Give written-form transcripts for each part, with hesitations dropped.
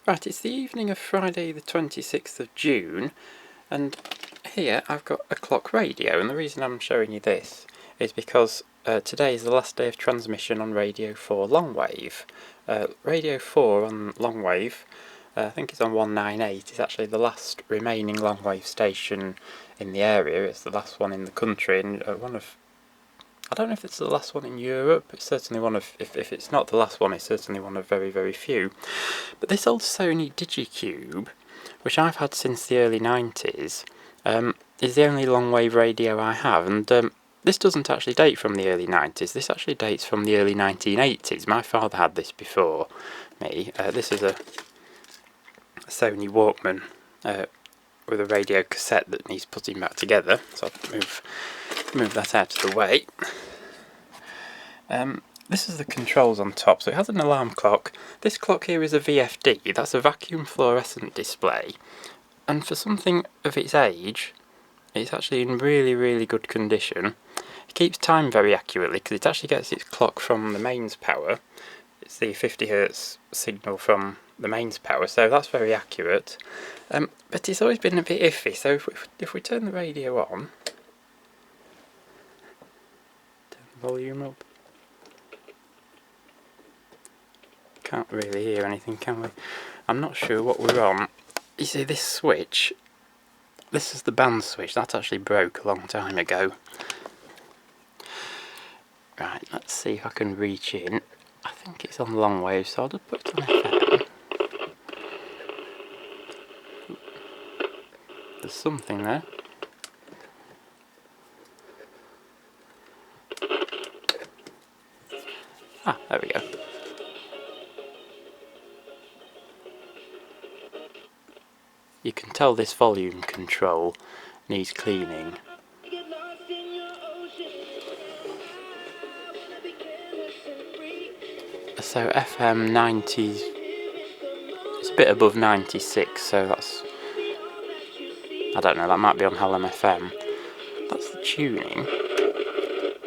Right, it's the evening of Friday the 26th of June, and here I've got a clock radio, and the reason I'm showing you this is because today is the last day of transmission on Radio 4 Longwave. Radio 4 on Longwave, I think it's on 198, is actually the last remaining Longwave station in the area. It's the last one in the country, and I don't know if it's the last one in Europe. It's certainly one of, if it's not the last one, it's certainly one of very, very few. But this old Sony Digicube, which I've had since the early 90s, is the only long-wave radio I have, and this doesn't actually date from the early 90s. This actually dates from the early 1980s. My father had this before me. This is a Sony Walkman with a radio cassette that needs putting back together, so I'll move that out of the way. This is the controls on top, so it has an alarm clock. This clock here is a VFD, that's a vacuum fluorescent display, and for something of its age, it's actually in really, really good condition. It keeps time very accurately because it actually gets its clock from the mains power. It's the 50Hz signal from the mains power, so that's very accurate. But it's always been a bit iffy, so if we turn the radio on, turn the volume up, can't really hear anything, can we? I'm not sure what we're on. You see this switch, this is the band switch, that actually broke a long time ago. Right, let's see if I can reach in. I think it's on long wave, so I'll just put it on FM. There's something there. Ah, there we go. You can tell this volume control needs cleaning. So FM 90s, it's a bit above 96, so that's, I don't know, that might be on Hallam FM. That's the tuning.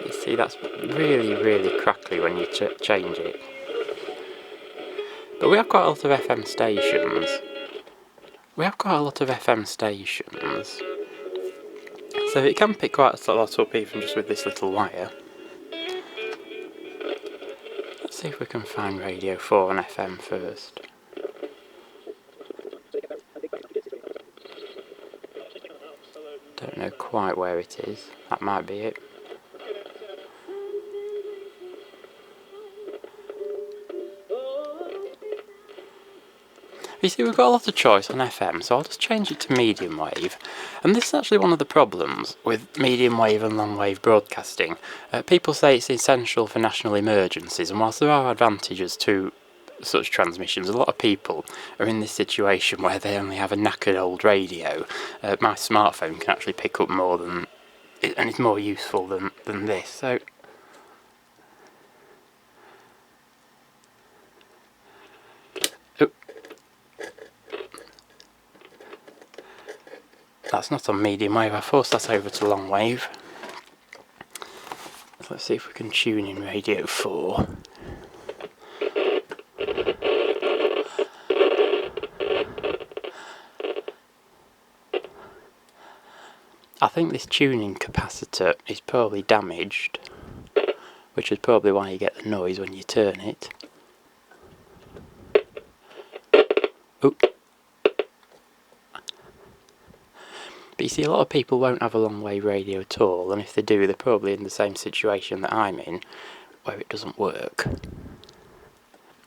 You see, that's really, really crackly when you change it. But we have quite a lot of FM stations. So it can pick quite a lot up even just with this little wire. Let's see if we can find Radio 4 on FM first. Don't know quite where it is. That might be it. You see, we've got a lot of choice on FM, so I'll just change it to medium wave. And this is actually one of the problems with medium wave and long wave broadcasting. People say it's essential for national emergencies, and whilst there are advantages to such transmissions, a lot of people are in this situation where they only have a knackered old radio. My smartphone can actually pick up more than, and it's more useful than this. So that's not on medium wave, I forced that over to long wave. Let's see if we can tune in Radio 4. I think this tuning capacitor is probably damaged, which is probably why you get the noise when you turn it. Oop. But you see, a lot of people won't have a long wave radio at all, and if they do, they're probably in the same situation that I'm in, where it doesn't work.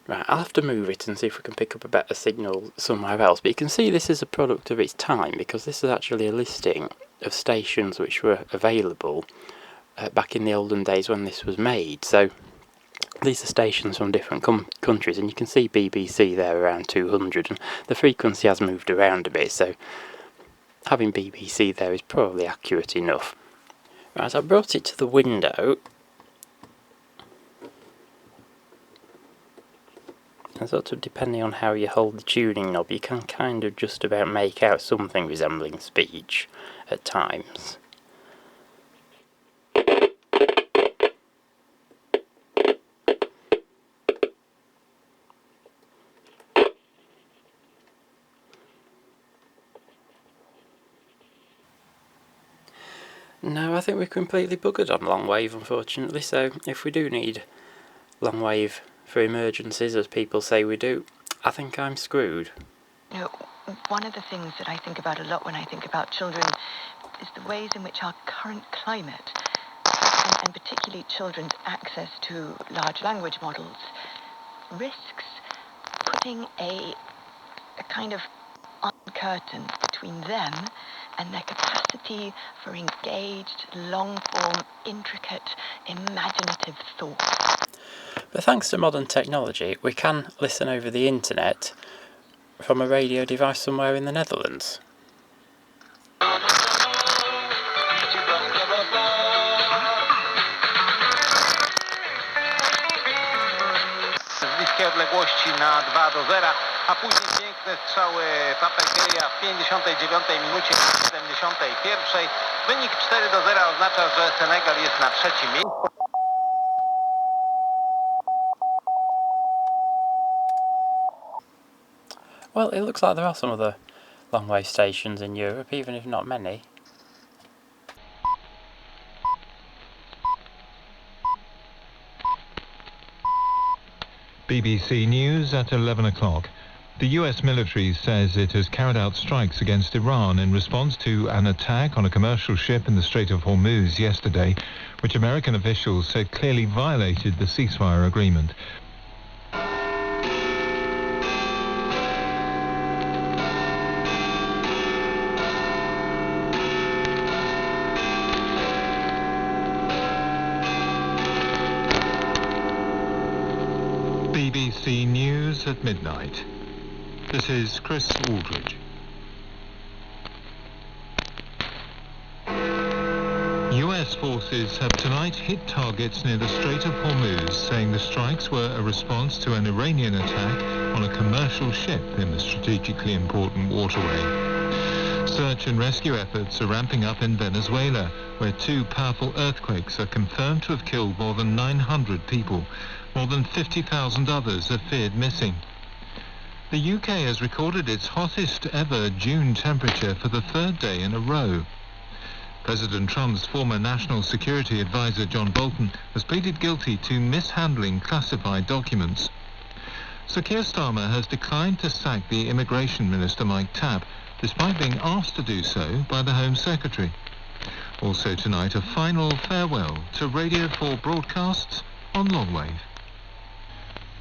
Right, I'll have to move it and see if we can pick up a better signal somewhere else, but you can see this is a product of its time, because this is actually a listing of stations which were available back in the olden days when this was made. So these are stations from different countries, and you can see BBC there around 200, and the frequency has moved around a bit, so having BBC there is probably accurate enough. Right, I brought it to the window, and sort of depending on how you hold the tuning knob, you can kind of just about make out something resembling speech at times. No, I think we're completely buggered on long wave, unfortunately, so if we do need long wave for emergencies, as people say we do, I think I'm screwed. You know, one of the things that I think about a lot when I think about children is the ways in which our current climate, and particularly children's access to large language models, risks putting a kind of curtain between them and their capacity for engaged, long-form, intricate, imaginative thought. But thanks to modern technology, we can listen over the internet from a radio device somewhere in the Netherlands. Odległości na 2-0, a później piękne strzały Papegeja w 59 minucie i 71. Wynik 4-0 oznacza, że Senegal jest na trzecim miejscu. Well, it looks like there are some other long wave stations in Europe, even if not many. BBC News at 11 o'clock. The US military says it has carried out strikes against Iran in response to an attack on a commercial ship in the Strait of Hormuz yesterday, which American officials said clearly violated the ceasefire agreement. BBC News at midnight. This is Chris Aldridge. US forces have tonight hit targets near the Strait of Hormuz, saying the strikes were a response to an Iranian attack on a commercial ship in the strategically important waterway. Search and rescue efforts are ramping up in Venezuela, where 2 powerful earthquakes are confirmed to have killed more than 900 people. More than 50,000 others are feared missing. The UK has recorded its hottest ever June temperature for the 3rd day in a row. President Trump's former National Security Advisor John Bolton has pleaded guilty to mishandling classified documents. Sir Keir Starmer has declined to sack the Immigration Minister Mike Tapp, despite being asked to do so by the Home Secretary. Also tonight, a final farewell to Radio 4 broadcasts on longwave.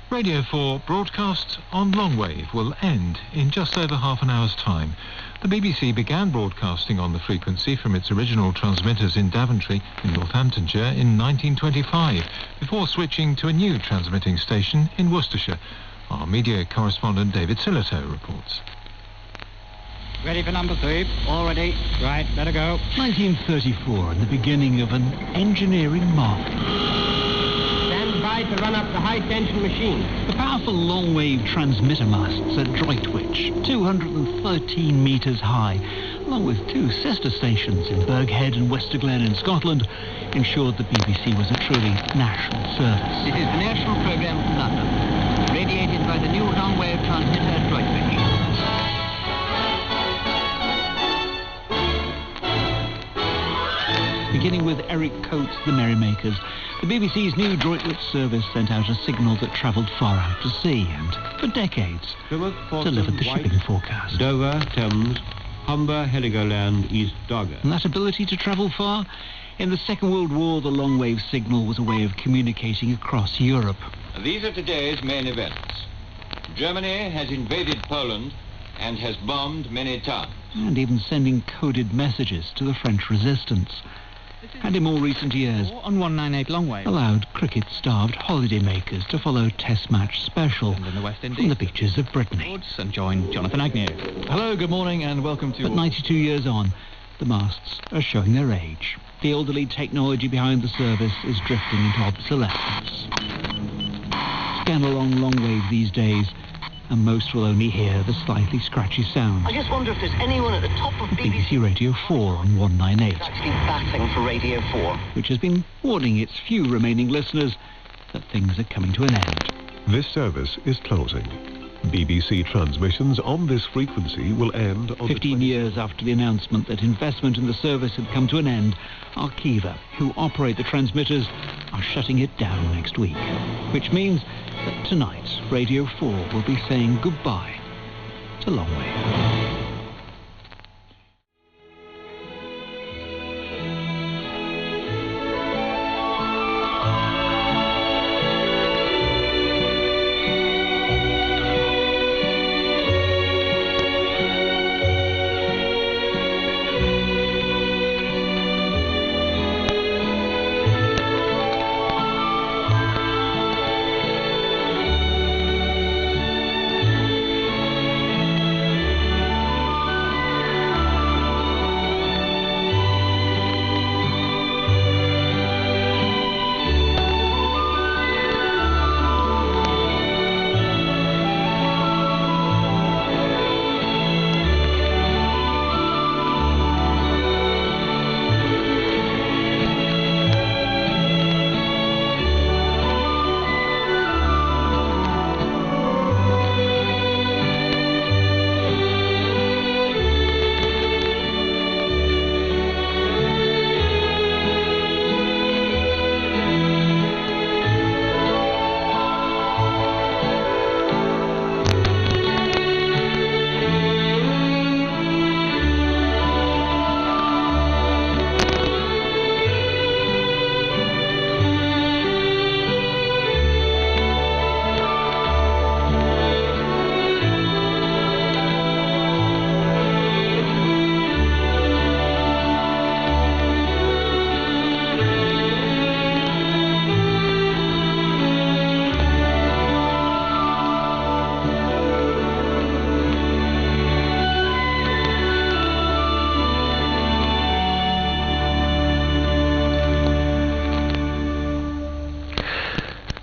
Radio 4 broadcasts on longwave will end in just over half an hour's time. The BBC began broadcasting on the frequency from its original transmitters in Daventry in Northamptonshire in 1925, before switching to a new transmitting station in Worcestershire. Our media correspondent David Sillito reports. Ready for number 3. All ready. Right, let her go. 1934 and the beginning of an engineering marvel. To run up the high-tension machine. The powerful long-wave transmitter masts at Droitwich, 213 metres high, along with 2 sister stations in Berghead and Westerglen in Scotland, ensured the BBC was a truly national service. This is the national programme from London, radiated by the new long-wave transmitter at Droitwich. Beginning with Eric Coates' The Merrymakers, the BBC's new Droitwich service sent out a signal that travelled far out to sea and, for decades, delivered the shipping forecast. Dover, Thames, Humber, Heligoland, East Dogger. And that ability to travel far? In the Second World War, the long-wave signal was a way of communicating across Europe. These are today's main events. Germany has invaded Poland and has bombed many towns. And even sending coded messages to the French resistance. And in more recent years, on 198 longwave, allowed cricket-starved holidaymakers to follow Test Match Special in the West Indies, from the beaches of Brittany. And join Jonathan Agnew. Hello, good morning and welcome to... But 92 years on, the masts are showing their age. The elderly technology behind the service is drifting into obsolescence. Scan along longwave these days, and most will only hear the slightly scratchy sound. I just wonder if there's anyone at the top of BBC Radio 4 on 198, actually batting for Radio 4. which has been warning its few remaining listeners that things are coming to an end. This service is closing. BBC transmissions on this frequency will end on 15 years after the announcement that investment in the service had come to an end, Arqiva, who operate the transmitters, are shutting it down next week. Which means that tonight, Radio 4 will be saying goodbye to Longwave.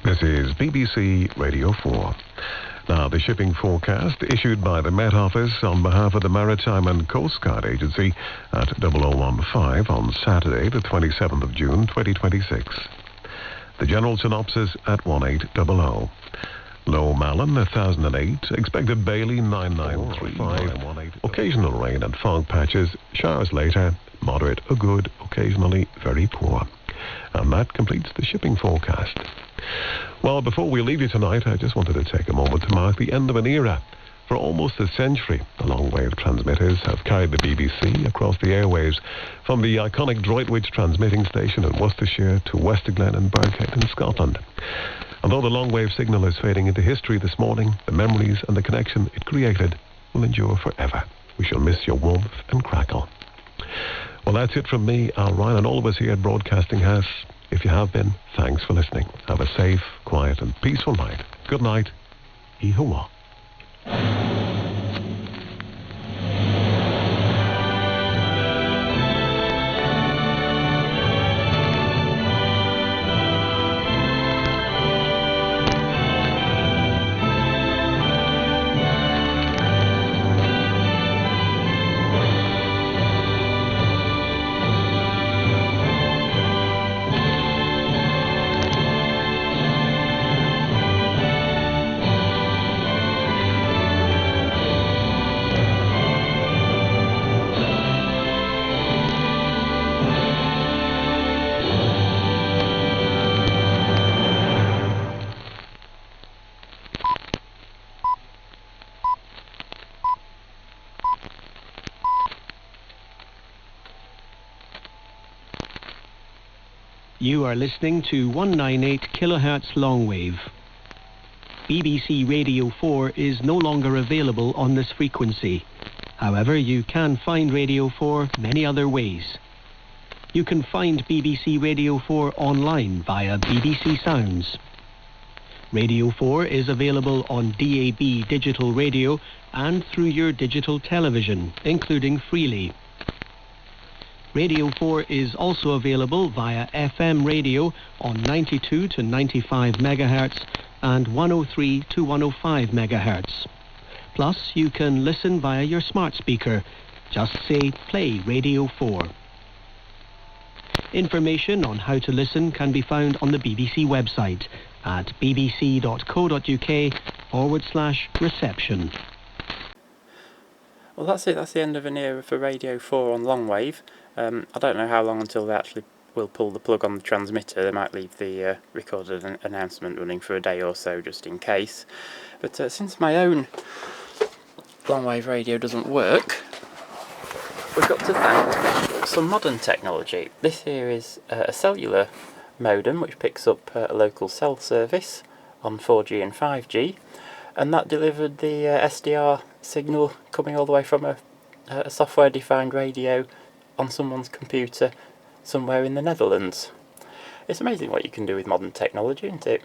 This is BBC Radio 4. Now, the shipping forecast issued by the Met Office on behalf of the Maritime and Coast Guard Agency at 0015 on Saturday, the 27th of June, 2026. The general synopsis at 1800. Low Malin, 1008. Expected Bailey, 9935. Occasional rain and fog patches. Showers later. Moderate or good. Occasionally very poor. And that completes the shipping forecast. Well, before we leave you tonight, I just wanted to take a moment to mark the end of an era. For almost a century, the long-wave transmitters have carried the BBC across the airwaves, from the iconic Droitwich transmitting station in Worcestershire to Westerglen and Birkhead in Scotland. Although the long-wave signal is fading into history this morning, the memories and the connection it created will endure forever. We shall miss your warmth and crackle. Well, that's it from me, Al Ryan, and all of us here at Broadcasting House. If you have been, thanks for listening. Have a safe, quiet and peaceful night. Good night. Ihawa. You are listening to 198 kHz longwave. BBC Radio 4 is no longer available on this frequency. However, you can find Radio 4 many other ways. You can find BBC Radio 4 online via BBC Sounds. Radio 4 is available on DAB digital radio and through your digital television, including Freely. Radio 4 is also available via FM radio on 92 to 95 MHz and 103 to 105 MHz. Plus, you can listen via your smart speaker. Just say, play Radio 4. Information on how to listen can be found on the BBC website at bbc.co.uk/reception. Well, that's it. That's the end of an era for Radio 4 on long wave. I don't know how long until they actually will pull the plug on the transmitter. They might leave the recorded announcement running for a day or so just in case. But since my own long wave radio doesn't work, we've got to thank some modern technology. This here is a cellular modem which picks up a local cell service on 4G and 5G, and that delivered the SDR signal coming all the way from a software-defined radio on someone's computer somewhere in the Netherlands. It's amazing what you can do with modern technology, isn't it?